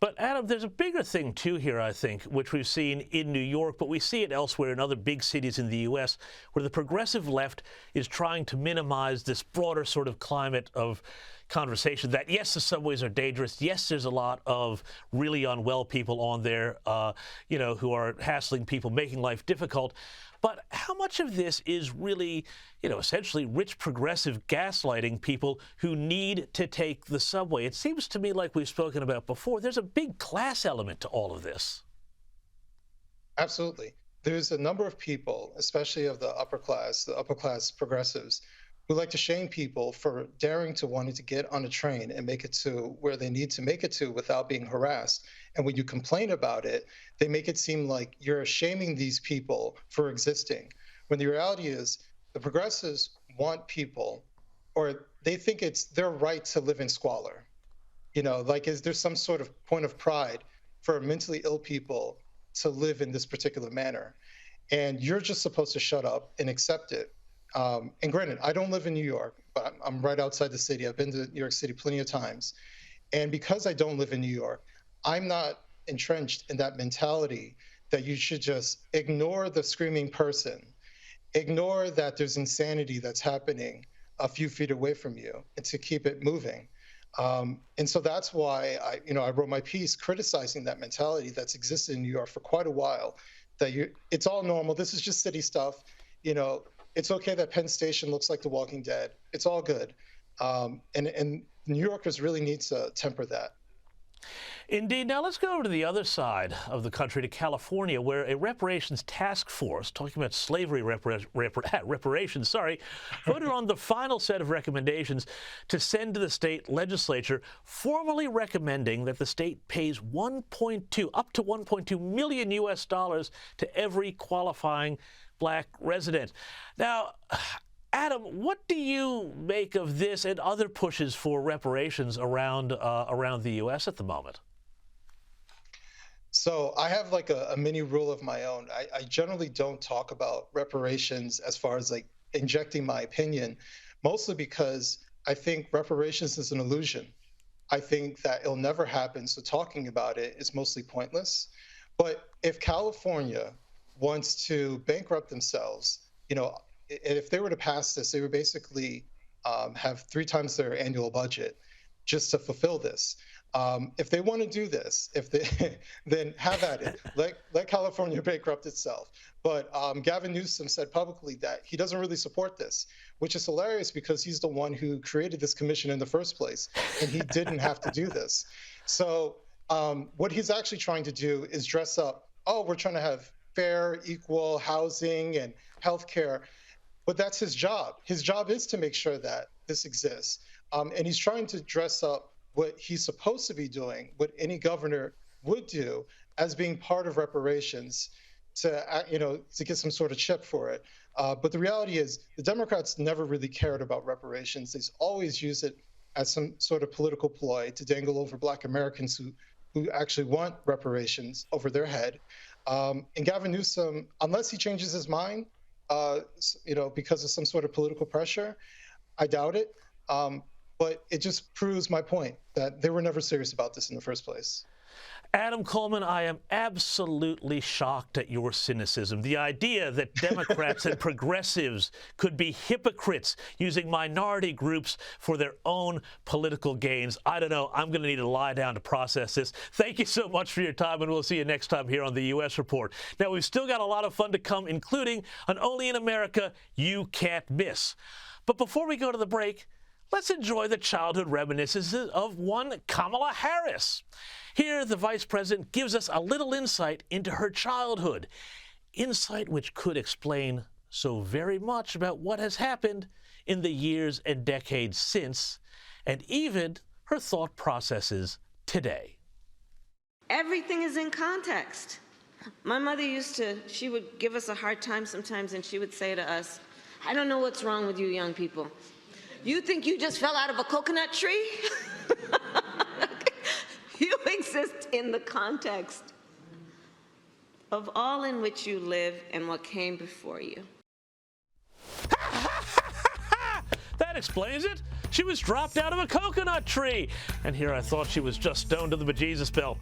But Adam, there's a bigger thing too here, I think, which we've seen in New York, but we see it elsewhere in other big cities in the U.S., where the progressive left is trying to minimize this broader sort of climate of conversation that, yes, the subways are dangerous. Yes, there's a lot of really unwell people on there, who are hassling people, making life difficult. But how much of this is really, essentially rich progressive gaslighting people who need to take the subway? It seems to me, like we've spoken about before, there's a big class element to all of this. Absolutely. There's a number of people, especially of the upper class progressives, who like to shame people for daring to wanting to get on a train and make it to where they need to make it to without being harassed. And when you complain about it, they make it seem like you're shaming these people for existing. When the reality is, the progressives want people, or they think it's their right to live in squalor. Is there some sort of point of pride for mentally ill people to live in this particular manner? And you're just supposed to shut up and accept it. And granted, I don't live in New York, but I'm right outside the city. I've been to New York City plenty of times. And because I don't live in New York, I'm not entrenched in that mentality that you should just ignore the screaming person, ignore that there's insanity that's happening a few feet away from you, and to keep it moving. And so that's why I wrote my piece criticizing that mentality that's existed in New York for quite a while, that it's all normal. This is just city stuff. It's okay that Penn Station looks like The Walking Dead. It's all good. And New Yorkers really need to temper that. Indeed. Now let's go over to the other side of the country, to California, where a reparations task force, talking about slavery reparations, voted on the final set of recommendations to send to the state legislature, formally recommending that the state pays up to 1.2 million US dollars to every qualifying black resident. Now, Adam, what do you make of this and other pushes for reparations around the U.S. at the moment? So I have like a mini rule of my own. I generally don't talk about reparations as far as like injecting my opinion, mostly because I think reparations is an illusion. I think that it'll never happen, so talking about it is mostly pointless. But if California wants to bankrupt themselves, if they were to pass this, they would basically have 3 times their annual budget just to fulfill this. If they want to do this, then have at it. Let California bankrupt itself. But Gavin Newsom said publicly that he doesn't really support this, which is hilarious because he's the one who created this commission in the first place, and he didn't have to do this. So what he's actually trying to do is dress up, we're trying to have fair, equal housing and healthcare. But that's his job. His job is to make sure that this exists. And he's trying to dress up what he's supposed to be doing, what any governor would do, as being part of reparations to get some sort of chip for it. But the reality is the Democrats never really cared about reparations. They always use it as some sort of political ploy to dangle over Black Americans who actually want reparations over their head. And Gavin Newsom, unless he changes his mind, because of some sort of political pressure, I doubt it. But it just proves my point that they were never serious about this in the first place. Adam Coleman, I am absolutely shocked at your cynicism. The idea that Democrats and progressives could be hypocrites using minority groups for their own political gains. I don't know. I'm going to need to lie down to process this. Thank you so much for your time, and we'll see you next time here on the U.S. Report. Now, we've still got a lot of fun to come, including an Only in America You Can't Miss. But before we go to the break, let's enjoy the childhood reminiscences of one Kamala Harris. Here, the vice president gives us a little insight into her childhood, insight which could explain so very much about what has happened in the years and decades since, and even her thought processes today. Everything is in context. My mother she would give us a hard time sometimes, and she would say to us, "I don't know what's wrong with you young people. You think you just fell out of a coconut tree?" You exist in the context of all in which you live and what came before you. That explains it. She was dropped out of a coconut tree. And here I thought she was just stoned to the bejesus bell.